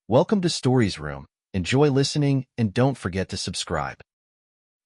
Welcome to Stories Room. Enjoy listening and don't forget to subscribe.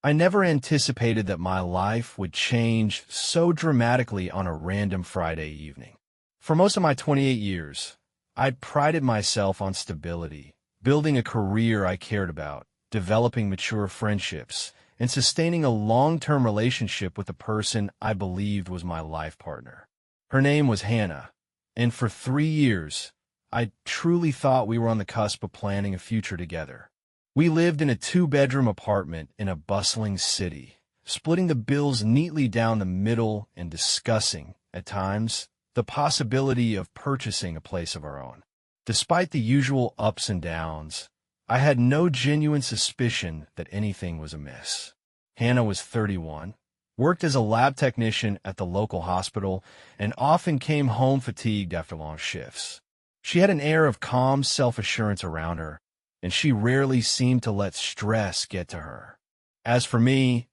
I never anticipated that my life would change so dramatically on a random Friday evening. For most of my 28 years, I'd prided myself on stability, building a career I cared about, developing mature friendships, and sustaining a long-term relationship with the person I believed was my life partner. Her name was Hannah, and for 3 years, I truly thought we were on the cusp of planning a future together. We lived in a 2-bedroom apartment in a bustling city, splitting the bills neatly down the middle and discussing, at times, the possibility of purchasing a place of our own. Despite the usual ups and downs, I had no genuine suspicion that anything was amiss. Hannah was 31, worked as a lab technician at the local hospital, and often came home fatigued after long shifts. She had an air of calm self-assurance around her, and she rarely seemed to let stress get to her. As for me,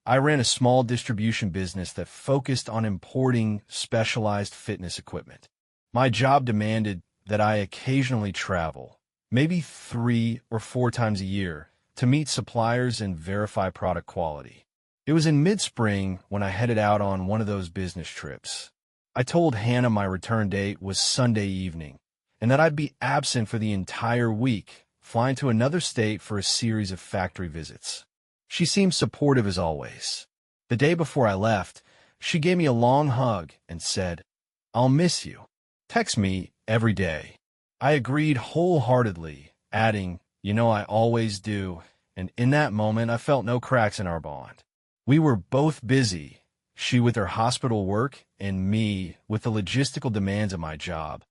I ran a small distribution business that focused on importing specialized fitness equipment. My job demanded that I occasionally travel, maybe 3 or 4 times a year, to meet suppliers and verify product quality. It was in mid-spring when I headed out on one of those business trips. I told Hannah my return date was Sunday evening, and that I'd be absent for the entire week, flying to another state for a series of factory visits. She seemed supportive as always. The day before I left, she gave me a long hug and said, "I'll miss you. Text me every day." I agreed wholeheartedly, adding, "I always do," and in that moment I felt no cracks in our bond. We were both busy, she with her hospital work and me with the logistical demands of my job.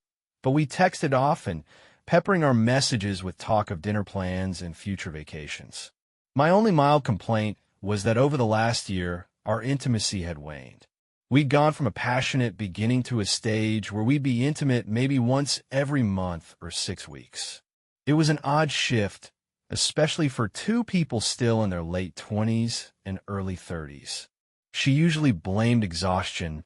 But we texted often, peppering our messages with talk of dinner plans and future vacations. My only mild complaint was that over the last year, our intimacy had waned. We'd gone from a passionate beginning to a stage where we'd be intimate maybe once every month or 6 weeks. It was an odd shift, especially for 2 people still in their late 20s and early 30s. She usually blamed exhaustion,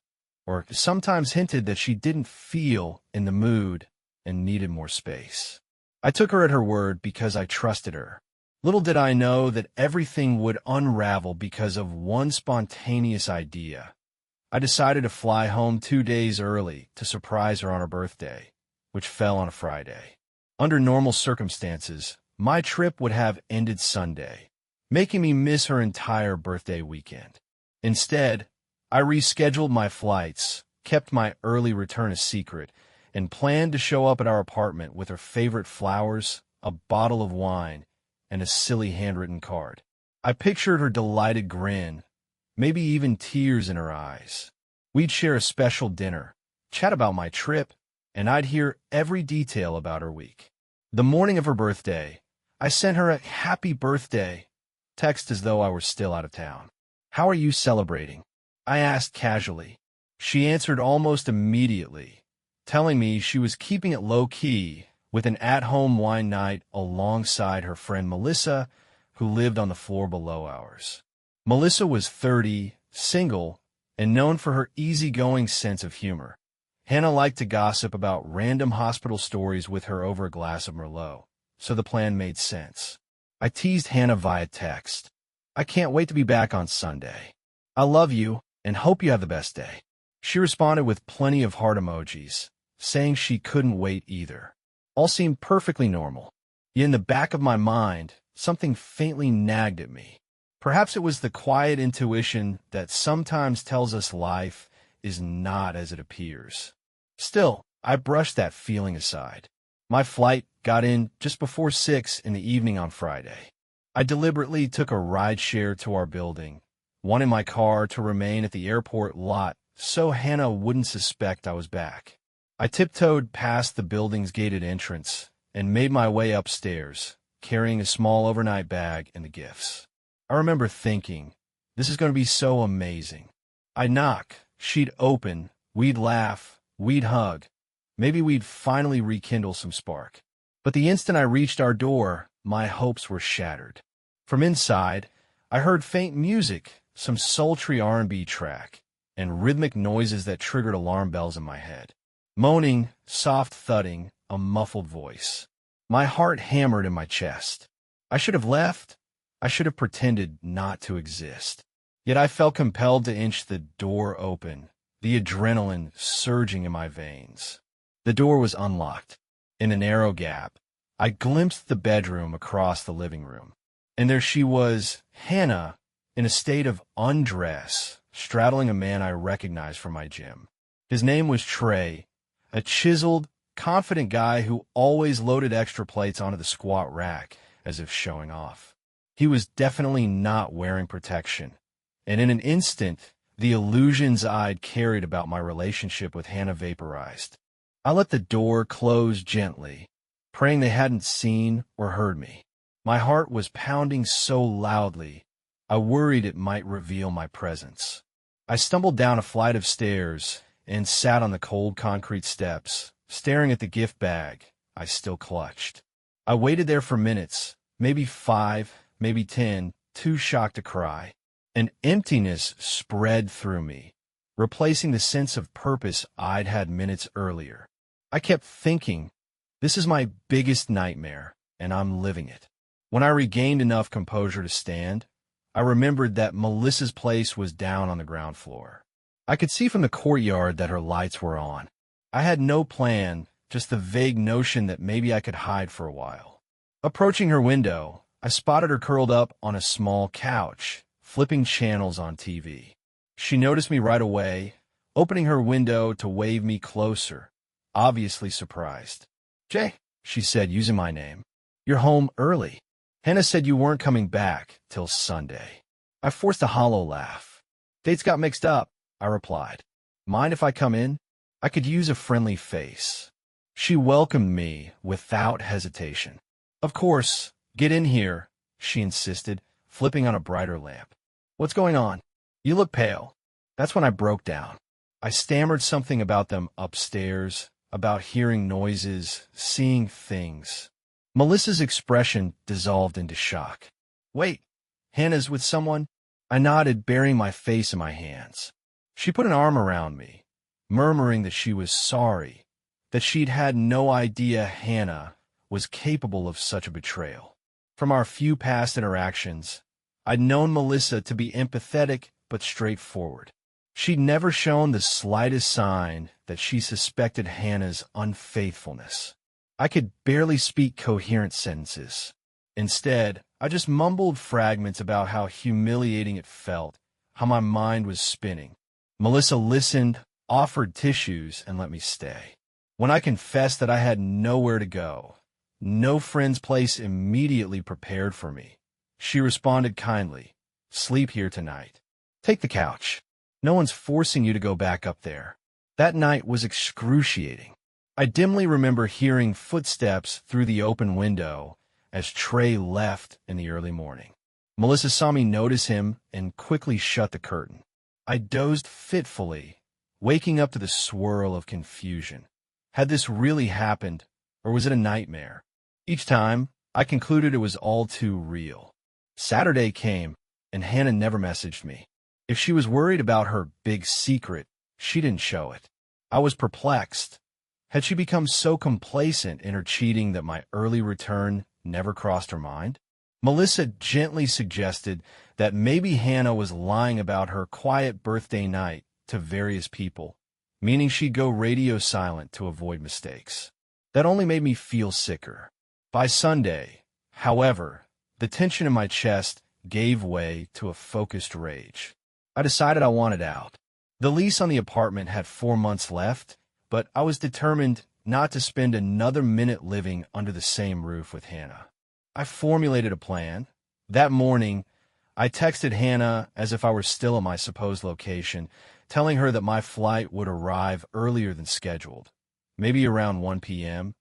or sometimes hinted that she didn't feel in the mood and needed more space. I took her at her word because I trusted her. Little did I know that everything would unravel because of one spontaneous idea. I decided to fly home 2 days early to surprise her on her birthday, which fell on a Friday. Under normal circumstances, my trip would have ended Sunday, making me miss her entire birthday weekend. Instead, I rescheduled my flights, kept my early return a secret, and planned to show up at our apartment with her favorite flowers, a bottle of wine, and a silly handwritten card. I pictured her delighted grin, maybe even tears in her eyes. We'd share a special dinner, chat about my trip, and I'd hear every detail about her week. The morning of her birthday, I sent her a happy birthday text as though I were still out of town. "How are you celebrating?" I asked casually. She answered almost immediately, telling me she was keeping it low-key with an at-home wine night alongside her friend Melissa, who lived on the floor below ours. Melissa was 30, single, and known for her easygoing sense of humor. Hannah liked to gossip about random hospital stories with her over a glass of Merlot, so the plan made sense. I teased Hannah via text. "I can't wait to be back on Sunday. I love you and hope you have the best day." She responded with plenty of heart emojis, saying she couldn't wait either. All seemed perfectly normal. Yet in the back of my mind, something faintly nagged at me. Perhaps it was the quiet intuition that sometimes tells us life is not as it appears. Still, I brushed that feeling aside. My flight got in just before 6 in the evening on Friday. I deliberately took a rideshare to our building, wanting my car to remain at the airport lot so Hannah wouldn't suspect I was back. I tiptoed past the building's gated entrance and made my way upstairs, carrying a small overnight bag and the gifts. I remember thinking, this is going to be so amazing. I'd knock, she'd open, we'd laugh, we'd hug. Maybe we'd finally rekindle some spark. But the instant I reached our door, my hopes were shattered. From inside, I heard faint music, some sultry R&B track, and rhythmic noises that triggered alarm bells in my head. Moaning, soft thudding, a muffled voice. My heart hammered in my chest. I should have left. I should have pretended not to exist. Yet I felt compelled to inch the door open, the adrenaline surging in my veins. The door was unlocked. In a narrow gap, I glimpsed the bedroom across the living room. And there she was, Hannah, in a state of undress, straddling a man I recognized from my gym. His name was Trey, a chiseled, confident guy who always loaded extra plates onto the squat rack as if showing off. He was definitely not wearing protection, and in an instant, the illusions I'd carried about my relationship with Hannah vaporized. I let the door close gently, praying they hadn't seen or heard me. My heart was pounding so loudly, I worried it might reveal my presence. I stumbled down a flight of stairs and sat on the cold concrete steps, staring at the gift bag I still clutched. I waited there for minutes, maybe 5, maybe 10, too shocked to cry. An emptiness spread through me, replacing the sense of purpose I'd had minutes earlier. I kept thinking, this is my biggest nightmare, and I'm living it. When I regained enough composure to stand, I remembered that Melissa's place was down on the ground floor. I could see from the courtyard that her lights were on. I had no plan, just the vague notion that maybe I could hide for a while. Approaching her window, I spotted her curled up on a small couch, flipping channels on TV. She noticed me right away, opening her window to wave me closer, obviously surprised. "Jay," she said, using my name. "You're home early. Hannah said you weren't coming back till Sunday." I forced a hollow laugh. "Dates got mixed up," I replied. "Mind if I come in? I could use a friendly face." She welcomed me without hesitation. "Of course, get in here," she insisted, flipping on a brighter lamp. "What's going on? You look pale." That's when I broke down. I stammered something about them upstairs, about hearing noises, seeing things. Melissa's expression dissolved into shock. "Wait, Hannah's with someone?" I nodded, burying my face in my hands. She put an arm around me, murmuring that she was sorry, that she'd had no idea Hannah was capable of such a betrayal. From our few past interactions, I'd known Melissa to be empathetic but straightforward. She'd never shown the slightest sign that she suspected Hannah's unfaithfulness. I could barely speak coherent sentences. Instead, I just mumbled fragments about how humiliating it felt, how my mind was spinning. Melissa listened, offered tissues, and let me stay. When I confessed that I had nowhere to go, no friend's place immediately prepared for me, she responded kindly, "Sleep here tonight. Take the couch. No one's forcing you to go back up there." That night was excruciating. I dimly remember hearing footsteps through the open window as Trey left in the early morning. Melissa saw me notice him and quickly shut the curtain. I dozed fitfully, waking up to the swirl of confusion. Had this really happened, or was it a nightmare? Each time, I concluded it was all too real. Saturday came, and Hannah never messaged me. If she was worried about her big secret, she didn't show it. I was perplexed. Had she become so complacent in her cheating that my early return never crossed her mind? Melissa gently suggested that maybe Hannah was lying about her quiet birthday night to various people, meaning she'd go radio silent to avoid mistakes. That only made me feel sicker. By Sunday, however, the tension in my chest gave way to a focused rage. I decided I wanted out. The lease on the apartment had 4 months left, but I was determined not to spend another minute living under the same roof with Hannah. I formulated a plan. That morning, I texted Hannah as if I were still at my supposed location, telling her that my flight would arrive earlier than scheduled, maybe around 1 p.m.,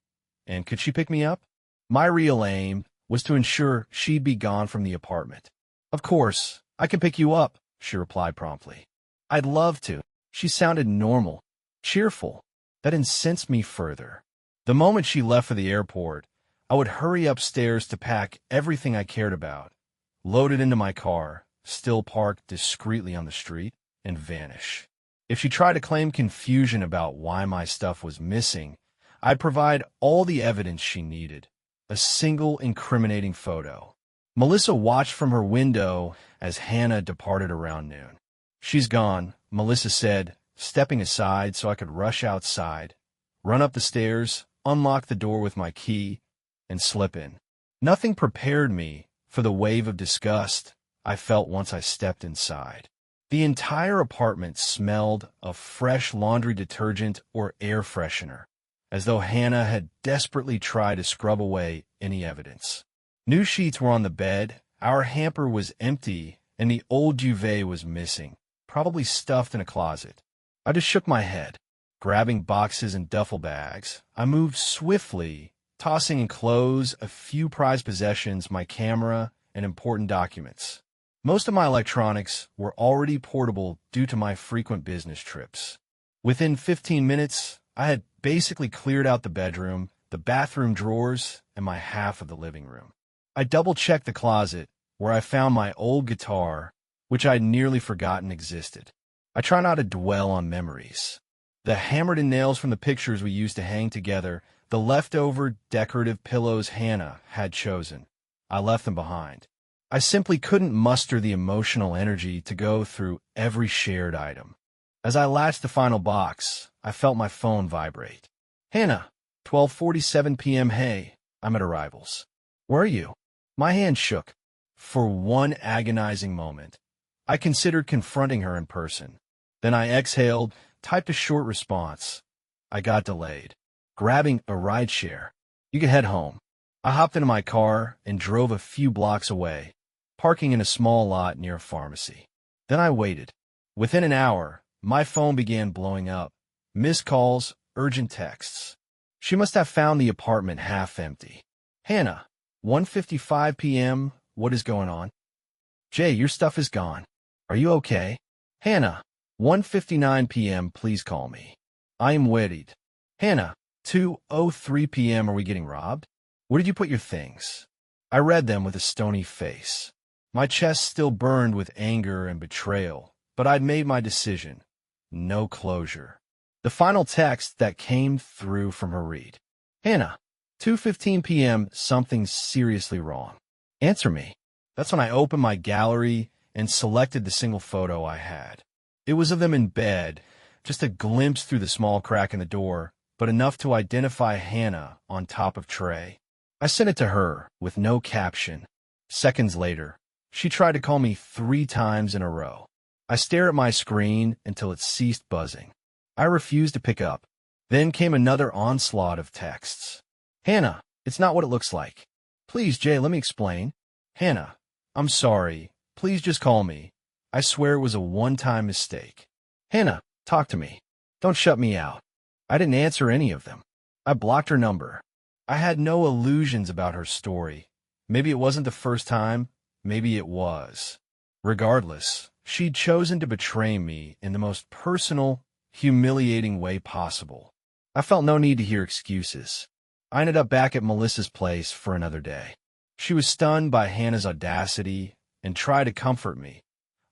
and could she pick me up? My real aim was to ensure she'd be gone from the apartment. "Of course, I can pick you up," she replied promptly. "I'd love to." She sounded normal, cheerful. That incensed me further. The moment she left for the airport, I would hurry upstairs to pack everything I cared about, load it into my car, still parked discreetly on the street, and vanish. If she tried to claim confusion about why my stuff was missing, I'd provide all the evidence she needed. a single incriminating photo. Melissa watched from her window as Hannah departed around noon. "She's gone," Melissa said, stepping aside so I could rush outside, run up the stairs, unlock the door with my key, and slip in. Nothing prepared me for the wave of disgust I felt once I stepped inside. The entire apartment smelled of fresh laundry detergent or air freshener, as though Hannah had desperately tried to scrub away any evidence. New sheets were on the bed, our hamper was empty, and the old duvet was missing, probably stuffed in a closet. I just shook my head. Grabbing boxes and duffel bags, I moved swiftly, tossing in clothes, a few prized possessions, my camera, and important documents. Most of my electronics were already portable due to my frequent business trips. Within 15 minutes, I had basically cleared out the bedroom, the bathroom drawers, and my half of the living room. I double-checked the closet, where I found my old guitar, which I'd nearly forgotten existed. I try not to dwell on memories. The hammered-in nails from the pictures we used to hang together, the leftover decorative pillows Hannah had chosen. I left them behind. I simply couldn't muster the emotional energy to go through every shared item. As I latched the final box, I felt my phone vibrate. "Hannah, 12:47 p.m. Hey, I'm at Arrivals. Where are you?" My hand shook. For one agonizing moment, I considered confronting her in person. Then I exhaled, typed a short response. I got delayed. "Grabbing a rideshare. You can head home." I hopped into my car and drove a few blocks away, parking in a small lot near a pharmacy. Then I waited. Within an hour, my phone began blowing up. Missed calls, urgent texts. She must have found the apartment half empty. "Hannah, 1:55 p.m., what is going on?" "Jay, your stuff is gone. Are you okay?" "Hannah, 1:59 p.m., please call me. I am wedded." "Hannah, 2:03 p.m., are we getting robbed? Where did you put your things?" I read them with a stony face. My chest still burned with anger and betrayal, but I'd made my decision. No closure. The final text that came through from her read. "Hannah, 2:15 p.m., something's seriously wrong. Answer me." That's when I opened my gallery and selected the single photo I had. It was of them in bed, just a glimpse through the small crack in the door, but enough to identify Hannah on top of Trey. I sent it to her with no caption. Seconds later, she tried to call me 3 times in a row. I stared at my screen until it ceased buzzing. I refused to pick up. Then came another onslaught of texts. "Hannah, it's not what it looks like. Please, Jay, let me explain. Hannah, I'm sorry. Please just call me. I swear it was a one-time mistake. Hannah, talk to me. Don't shut me out." I didn't answer any of them. I blocked her number. I had no illusions about her story. Maybe it wasn't the first time. Maybe it was. Regardless, she'd chosen to betray me in the most personal, humiliating way possible. I felt no need to hear excuses. I ended up back at Melissa's place for another day. She was stunned by Hannah's audacity and tried to comfort me,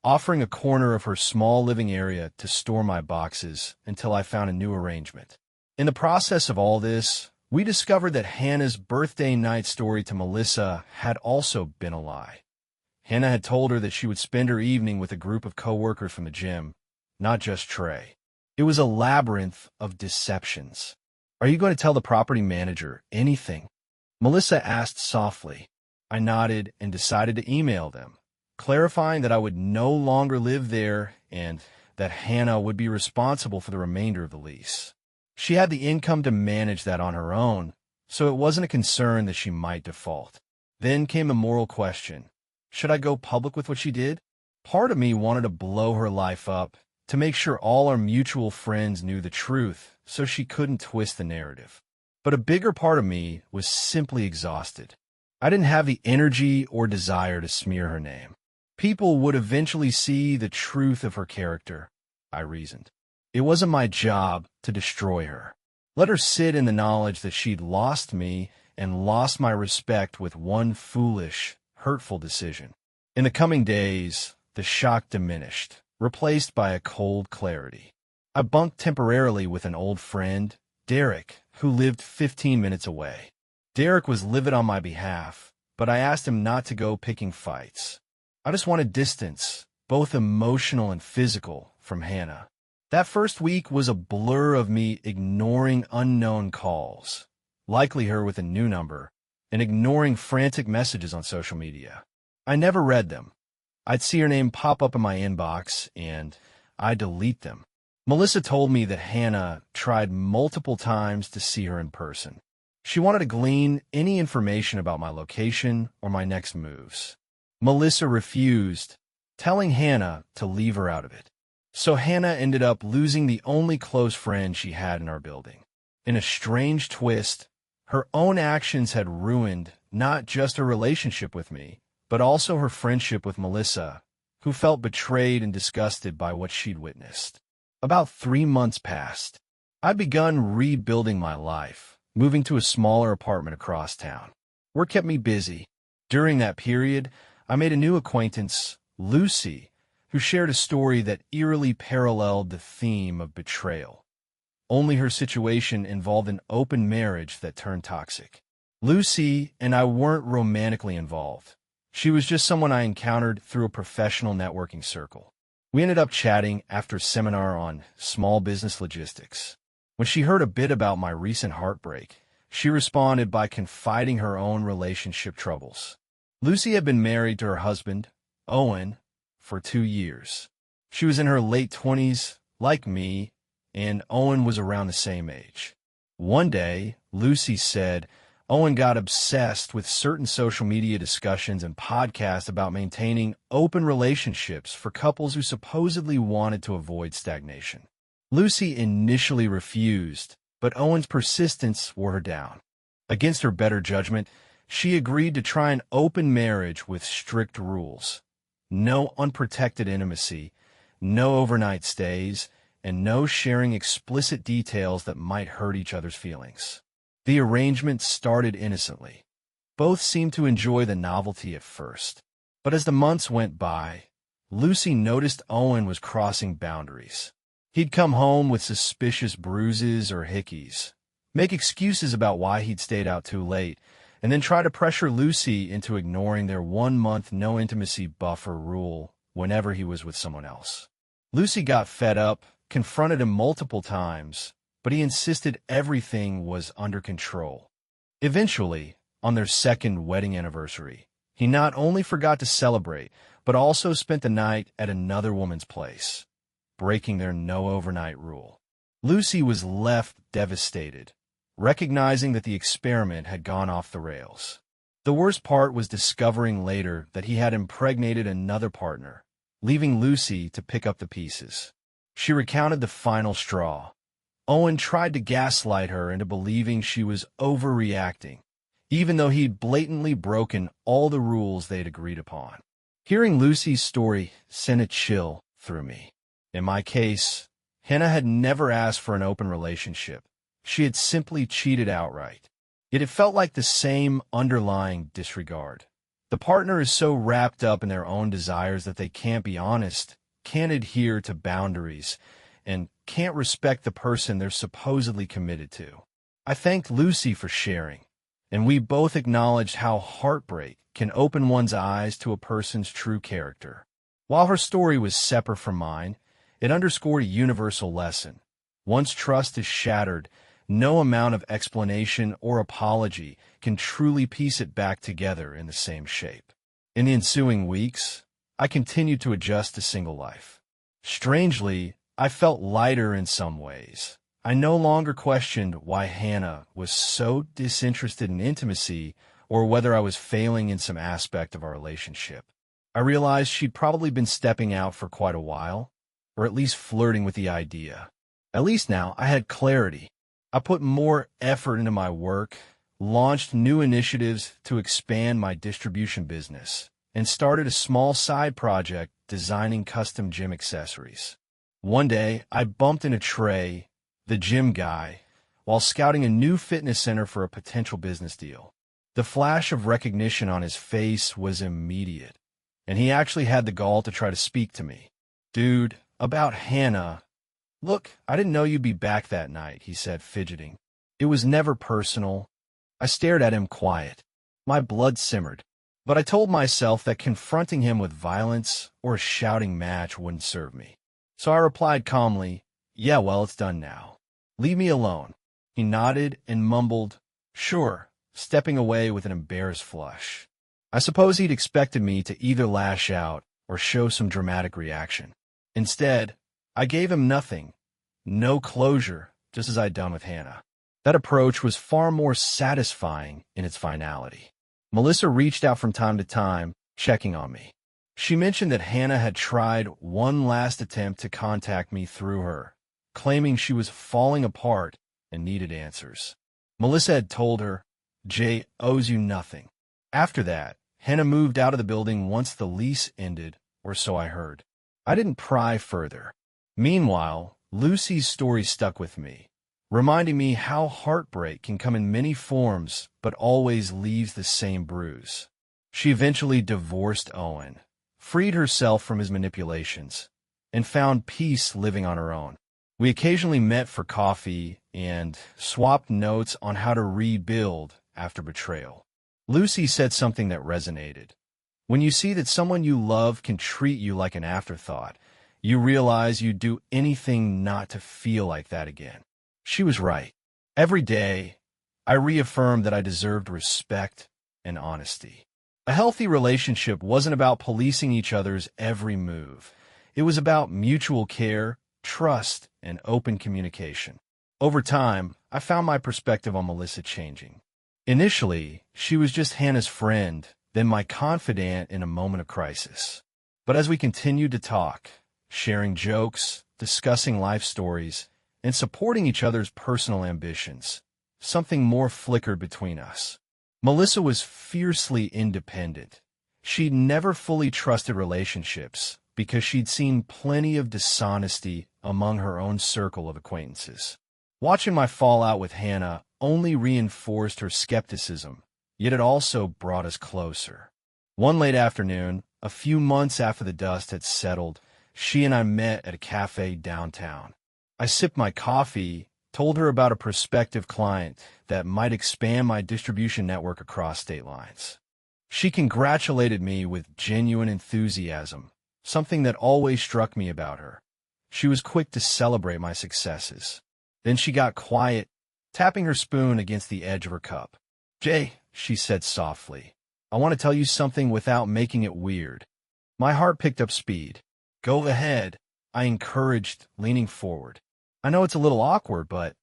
offering a corner of her small living area to store my boxes until I found a new arrangement. In the process of all this, we discovered that Hannah's birthday night story to Melissa had also been a lie. Hannah had told her that she would spend her evening with a group of coworkers from the gym, not just Trey. It was a labyrinth of deceptions. "Are you going to tell the property manager anything?" Melissa asked softly. I nodded and decided to email them, clarifying that I would no longer live there and that Hannah would be responsible for the remainder of the lease. She had the income to manage that on her own, so it wasn't a concern that she might default. Then came a moral question. Should I go public with what she did? Part of me wanted to blow her life up, to make sure all our mutual friends knew the truth, so she couldn't twist the narrative. But a bigger part of me was simply exhausted. I didn't have the energy or desire to smear her name. People would eventually see the truth of her character, I reasoned. It wasn't my job to destroy her. Let her sit in the knowledge that she'd lost me and lost my respect with one foolish, hurtful decision. In the coming days, the shock diminished, replaced by a cold clarity. I bunked temporarily with an old friend, Derek, who lived 15 minutes away. Derek was livid on my behalf, but I asked him not to go picking fights. I just wanted distance, both emotional and physical, from Hannah. That first week was a blur of me ignoring unknown calls, likely her with a new number, and ignoring frantic messages on social media. I never read them. I'd see her name pop up in my inbox, and I'd delete them. Melissa told me that Hannah tried multiple times to see her in person. She wanted to glean any information about my location or my next moves. Melissa refused, telling Hannah to leave her out of it. So Hannah ended up losing the only close friend she had in our building. In a strange twist, her own actions had ruined not just her relationship with me, but also her friendship with Melissa, who felt betrayed and disgusted by what she'd witnessed. About 3 months passed. I'd begun rebuilding my life, moving to a smaller apartment across town. Work kept me busy. During that period, I made a new acquaintance, Lucy, who shared a story that eerily paralleled the theme of betrayal. Only her situation involved an open marriage that turned toxic. Lucy and I weren't romantically involved. She was just someone I encountered through a professional networking circle. We ended up chatting after a seminar on small business logistics. When she heard a bit about my recent heartbreak, she responded by confiding her own relationship troubles. Lucy had been married to her husband, Owen, for 2 years. She was in her late 20s, like me, and Owen was around the same age. One day, Lucy said Owen got obsessed with certain social media discussions and podcasts about maintaining open relationships for couples who supposedly wanted to avoid stagnation. Lucy initially refused, but Owen's persistence wore her down. Against her better judgment, she agreed to try an open marriage with strict rules. No unprotected intimacy, no overnight stays, and no sharing explicit details that might hurt each other's feelings. The arrangement started innocently. Both seemed to enjoy the novelty at first. But as the months went by, Lucy noticed Owen was crossing boundaries. He'd come home with suspicious bruises or hickeys, make excuses about why he'd stayed out too late, and then try to pressure Lucy into ignoring their 1-month no-intimacy buffer rule whenever he was with someone else. Lucy got fed up, confronted him multiple times, but he insisted everything was under control. Eventually, on their second wedding anniversary, he not only forgot to celebrate, but also spent the night at another woman's place, breaking their no-overnight rule. Lucy was left devastated, recognizing that the experiment had gone off the rails. The worst part was discovering later that he had impregnated another partner, leaving Lucy to pick up the pieces. She recounted the final straw. Owen tried to gaslight her into believing she was overreacting, even though he'd blatantly broken all the rules they'd agreed upon. Hearing Lucy's story sent a chill through me. In my case, Hannah had never asked for an open relationship. She had simply cheated outright. Yet it felt like the same underlying disregard. The partner is so wrapped up in their own desires that they can't be honest, can't adhere to boundaries, and can't respect the person they're supposedly committed to. I thanked Lucy for sharing, and we both acknowledged how heartbreak can open one's eyes to a person's true character. While her story was separate from mine, it underscored a universal lesson. Once trust is shattered, no amount of explanation or apology can truly piece it back together in the same shape. In the ensuing weeks, I continued to adjust to single life. Strangely, I felt lighter in some ways. I no longer questioned why Hannah was so disinterested in intimacy or whether I was failing in some aspect of our relationship. I realized she'd probably been stepping out for quite a while, or at least flirting with the idea. At least now I had clarity. I put more effort into my work, launched new initiatives to expand my distribution business, and started a small side project designing custom gym accessories. One day, I bumped into Trey, the gym guy, while scouting a new fitness center for a potential business deal. The flash of recognition on his face was immediate, and he actually had the gall to try to speak to me. "Dude, about Hannah. Look, I didn't know you'd be back that night," he said, fidgeting. "It was never personal. I stared at him quiet. My blood simmered. But I told myself that confronting him with violence or a shouting match wouldn't serve me. So I replied calmly, "Yeah, well, it's done now. Leave me alone." He nodded and mumbled, "Sure," stepping away with an embarrassed flush. I suppose he'd expected me to either lash out or show some dramatic reaction. Instead, I gave him nothing. No closure, just as I'd done with Hannah. That approach was far more satisfying in its finality. Melissa reached out from time to time, checking on me. She mentioned that Hannah had tried one last attempt to contact me through her, claiming she was falling apart and needed answers. Melissa had told her, "Jay owes you nothing." After that, Hannah moved out of the building once the lease ended, or so I heard. I didn't pry further. Meanwhile, Lucy's story stuck with me, reminding me how heartbreak can come in many forms but always leaves the same bruise. She eventually divorced Owen, freed herself from his manipulations, and found peace living on her own. We occasionally met for coffee and swapped notes on how to rebuild after betrayal. Lucy said something that resonated. When you see that someone you love can treat you like an afterthought, you realize you'd do anything not to feel like that again. She was right. Every day, I reaffirmed that I deserved respect and honesty. A healthy relationship wasn't about policing each other's every move. It was about mutual care, trust, and open communication. Over time, I found my perspective on Melissa changing. Initially, she was just Hannah's friend, then my confidant in a moment of crisis. But as we continued to talk, sharing jokes, discussing life stories, and supporting each other's personal ambitions, something more flickered between us. Melissa was fiercely independent. She'd never fully trusted relationships because she'd seen plenty of dishonesty among her own circle of acquaintances. Watching my fallout with Hannah only reinforced her skepticism, yet it also brought us closer. One late afternoon, a few months after the dust had settled, she and I met at a cafe downtown. I sipped my coffee, told her about a prospective client that might expand my distribution network across state lines. She congratulated me with genuine enthusiasm, something that always struck me about her. She was quick to celebrate my successes. Then she got quiet, tapping her spoon against the edge of her cup. "Jay," she said softly, "I want to tell you something without making it weird." My heart picked up speed. "Go ahead," I encouraged, leaning forward. "I know it's a little awkward, but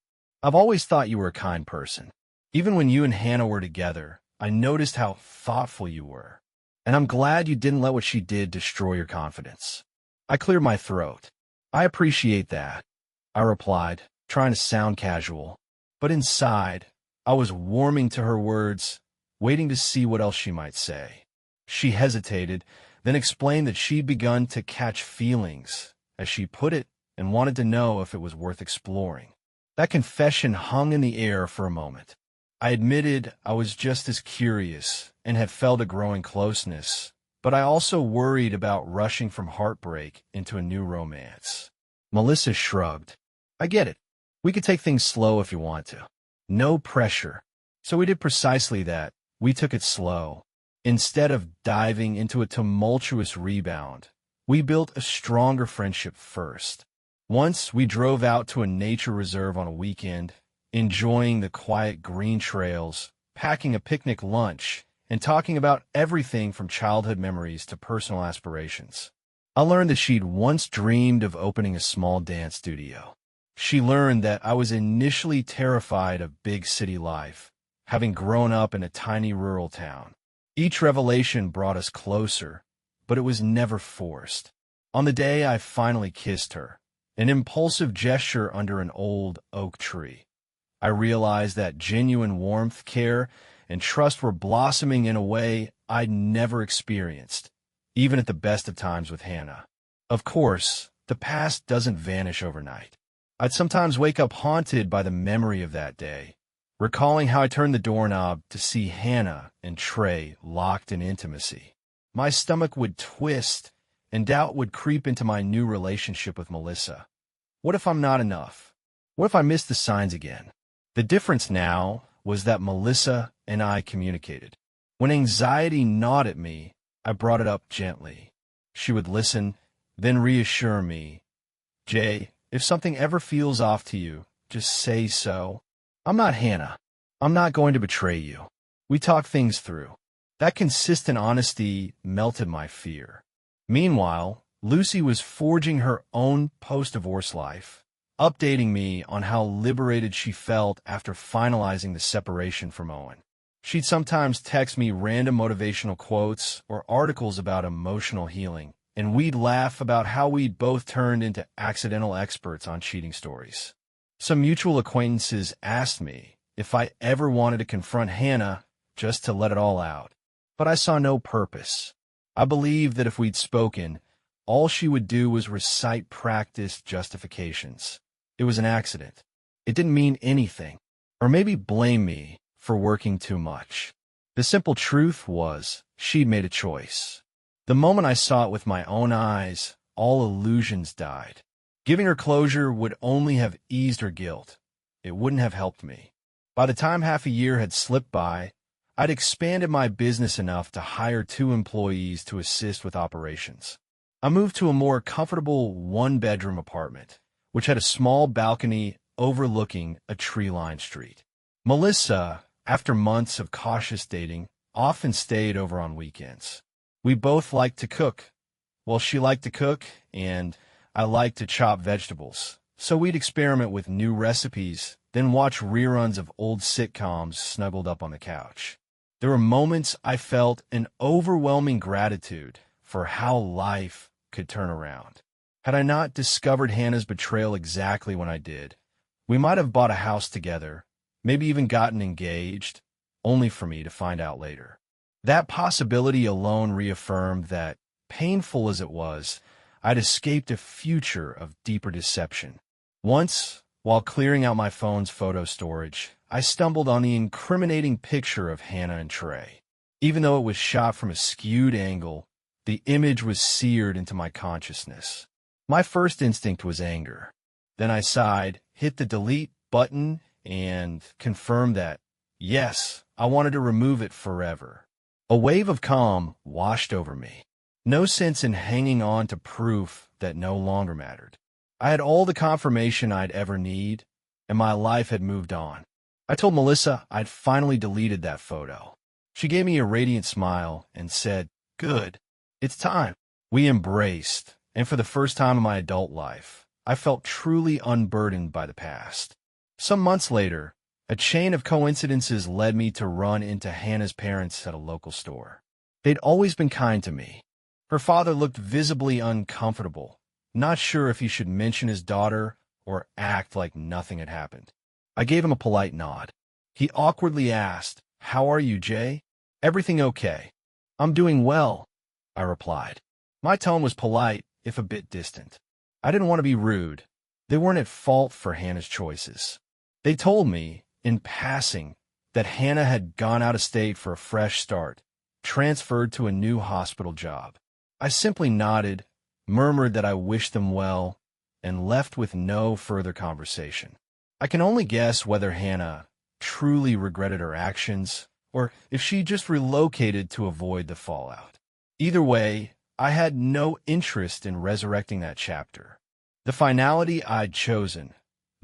I've always thought you were a kind person. Even when you and Hannah were together, I noticed how thoughtful you were. And I'm glad you didn't let what she did destroy your confidence." I cleared my throat. "I appreciate that," I replied, trying to sound casual. But inside, I was warming to her words, waiting to see what else she might say. She hesitated, then explained that she'd begun to catch feelings, as she put it, and wanted to know if it was worth exploring. That confession hung in the air for a moment. I admitted I was just as curious and had felt a growing closeness, but I also worried about rushing from heartbreak into a new romance. Melissa shrugged. "I get it. We could take things slow if you want to. No pressure." So we did precisely that. We took it slow. Instead of diving into a tumultuous rebound, we built a stronger friendship first. Once we drove out to a nature reserve on a weekend, enjoying the quiet green trails, packing a picnic lunch, and talking about everything from childhood memories to personal aspirations. I learned that she'd once dreamed of opening a small dance studio. She learned that I was initially terrified of big city life, having grown up in a tiny rural town. Each revelation brought us closer, but it was never forced. On the day I finally kissed her, an impulsive gesture under an old oak tree, I realized that genuine warmth, care, and trust were blossoming in a way I'd never experienced, even at the best of times with Hannah. Of course, the past doesn't vanish overnight. I'd sometimes wake up haunted by the memory of that day, recalling how I turned the doorknob to see Hannah and Trey locked in intimacy. My stomach would twist, and doubt would creep into my new relationship with Melissa. What if I'm not enough? What if I miss the signs again? The difference now was that Melissa and I communicated. When anxiety gnawed at me, I brought it up gently. She would listen, then reassure me. Jay, if something ever feels off to you, just say so. I'm not Hannah. I'm not going to betray you. We talked things through. That consistent honesty melted my fear. Meanwhile, Lucy was forging her own post-divorce life, updating me on how liberated she felt after finalizing the separation from Owen. She'd sometimes text me random motivational quotes or articles about emotional healing, and we'd laugh about how we'd both turned into accidental experts on cheating stories. Some mutual acquaintances asked me if I ever wanted to confront Hannah just to let it all out, but I saw no purpose. I believed that if we'd spoken, all she would do was recite practiced justifications. It was an accident. It didn't mean anything, or maybe blame me for working too much. The simple truth was, she'd made a choice. The moment I saw it with my own eyes, all illusions died. Giving her closure would only have eased her guilt. It wouldn't have helped me. By the time half a year had slipped by, I'd expanded my business enough to hire 2 employees to assist with operations. I moved to a more comfortable one-bedroom apartment, which had a small balcony overlooking a tree-lined street. Melissa, after months of cautious dating, often stayed over on weekends. We both liked to cook. Well, she liked to cook, and I liked to chop vegetables. So we'd experiment with new recipes, then watch reruns of old sitcoms snuggled up on the couch. There were moments I felt an overwhelming gratitude for how life could turn around. Had I not discovered Hannah's betrayal exactly when I did, we might have bought a house together, maybe even gotten engaged, only for me to find out later. That possibility alone reaffirmed that, painful as it was, I'd escaped a future of deeper deception. Once, while clearing out my phone's photo storage, I stumbled on the incriminating picture of Hannah and Trey. Even though it was shot from a skewed angle, the image was seared into my consciousness. My first instinct was anger. Then I sighed, hit the delete button, and confirmed that, yes, I wanted to remove it forever. A wave of calm washed over me. No sense in hanging on to proof that no longer mattered. I had all the confirmation I'd ever need, and my life had moved on. I told Melissa I'd finally deleted that photo. She gave me a radiant smile and said, "Good. It's time." We embraced, and for the first time in my adult life, I felt truly unburdened by the past. Some months later, a chain of coincidences led me to run into Hannah's parents at a local store. They'd always been kind to me. Her father looked visibly uncomfortable, not sure if he should mention his daughter or act like nothing had happened. I gave him a polite nod. He awkwardly asked, "How are you, Jay?" "Everything okay." "I'm doing well," I replied. My tone was polite, if a bit distant. I didn't want to be rude. They weren't at fault for Hannah's choices. They told me, in passing, that Hannah had gone out of state for a fresh start, transferred to a new hospital job. I simply nodded, murmured that I wished them well, and left with no further conversation. I can only guess whether Hannah truly regretted her actions, or if she just relocated to avoid the fallout. Either way, I had no interest in resurrecting that chapter. The finality I'd chosen,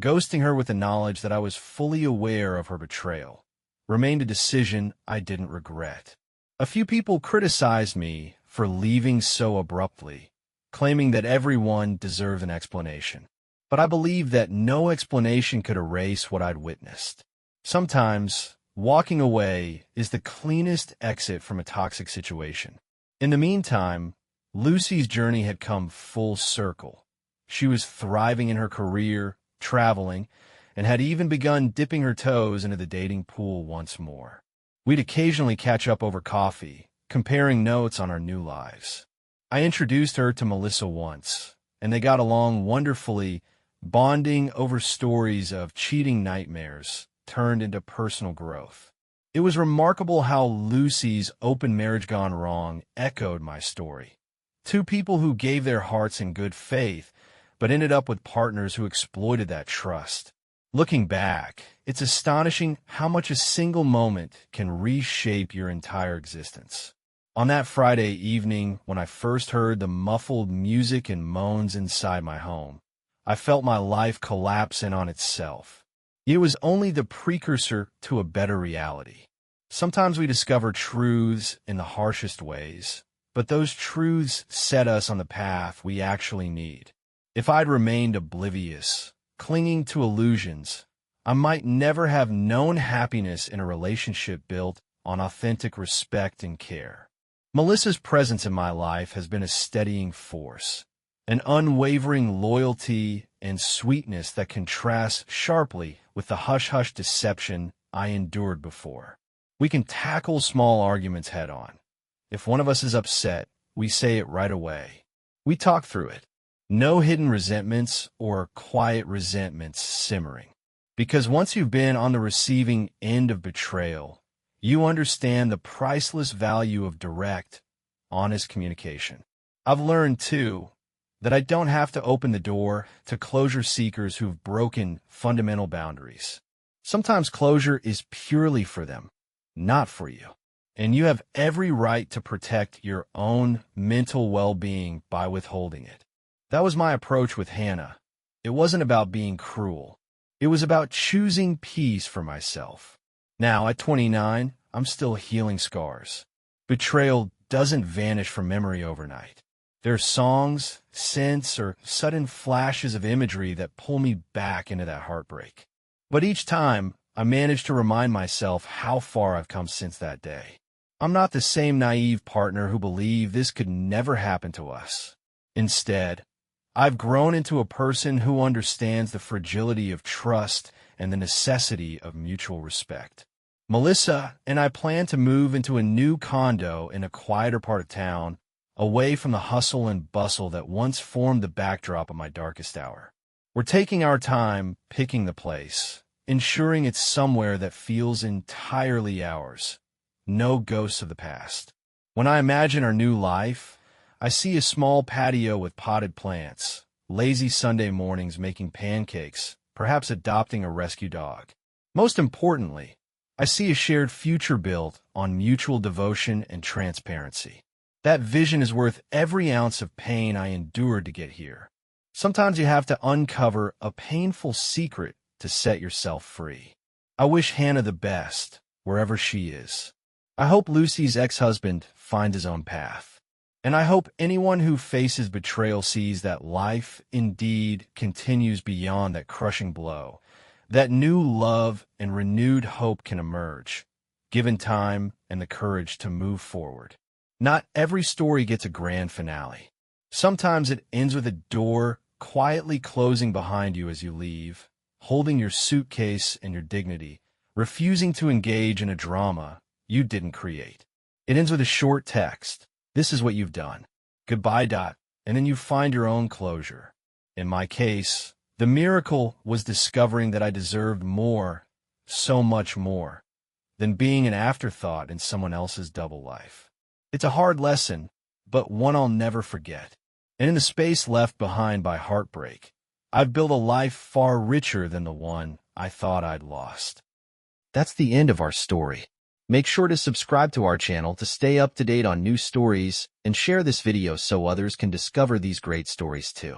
ghosting her with the knowledge that I was fully aware of her betrayal, remained a decision I didn't regret. A few people criticized me for leaving so abruptly, claiming that everyone deserved an explanation. But I believe that no explanation could erase what I'd witnessed. Sometimes, walking away is the cleanest exit from a toxic situation. In the meantime, Lucy's journey had come full circle. She was thriving in her career, traveling, and had even begun dipping her toes into the dating pool once more. We'd occasionally catch up over coffee, comparing notes on our new lives. I introduced her to Melissa once, and they got along wonderfully, bonding over stories of cheating nightmares turned into personal growth. It was remarkable how Lucy's open marriage gone wrong echoed my story. Two people who gave their hearts in good faith, but ended up with partners who exploited that trust. Looking back, it's astonishing how much a single moment can reshape your entire existence. On that Friday evening, when I first heard the muffled music and moans inside my home, I felt my life collapse in on itself. It was only the precursor to a better reality. Sometimes we discover truths in the harshest ways, but those truths set us on the path we actually need. If I'd remained oblivious, clinging to illusions, I might never have known happiness in a relationship built on authentic respect and care. Melissa's presence in my life has been a steadying force, an unwavering loyalty and sweetness that contrasts sharply with the hush-hush deception I endured before. We can tackle small arguments head-on. If one of us is upset, we say it right away. We talk through it. No hidden resentments or quiet resentments simmering. Because once you've been on the receiving end of betrayal, you understand the priceless value of direct, honest communication. I've learned, too, that I don't have to open the door to closure seekers who've broken fundamental boundaries. Sometimes closure is purely for them, not for you. And you have every right to protect your own mental well-being by withholding it. That was my approach with Hannah. It wasn't about being cruel. It was about choosing peace for myself. Now, at 29, I'm still healing scars. Betrayal doesn't vanish from memory overnight. There are songs, scents, or sudden flashes of imagery that pull me back into that heartbreak. But each time, I manage to remind myself how far I've come since that day. I'm not the same naive partner who believed this could never happen to us. Instead, I've grown into a person who understands the fragility of trust and the necessity of mutual respect. Melissa and I plan to move into a new condo in a quieter part of town, away from the hustle and bustle that once formed the backdrop of my darkest hour. We're taking our time picking the place, ensuring it's somewhere that feels entirely ours. No ghosts of the past. When I imagine our new life, I see a small patio with potted plants, lazy Sunday mornings making pancakes, perhaps adopting a rescue dog. Most importantly, I see a shared future built on mutual devotion and transparency. That vision is worth every ounce of pain I endured to get here. Sometimes you have to uncover a painful secret to set yourself free. I wish Hannah the best, wherever she is. I hope Lucy's ex-husband finds his own path. And I hope anyone who faces betrayal sees that life indeed continues beyond that crushing blow, that new love and renewed hope can emerge, given time and the courage to move forward. Not every story gets a grand finale. Sometimes it ends with a door quietly closing behind you as you leave, holding your suitcase and your dignity, refusing to engage in a drama you didn't create. It ends with a short text. This is what you've done. Goodbye. And then you find your own closure. In my case, the miracle was discovering that I deserved more, so much more, than being an afterthought in someone else's double life. It's a hard lesson, but one I'll never forget. And in the space left behind by heartbreak, I've built a life far richer than the one I thought I'd lost. That's the end of our story. Make sure to subscribe to our channel to stay up to date on new stories and share this video so others can discover these great stories too.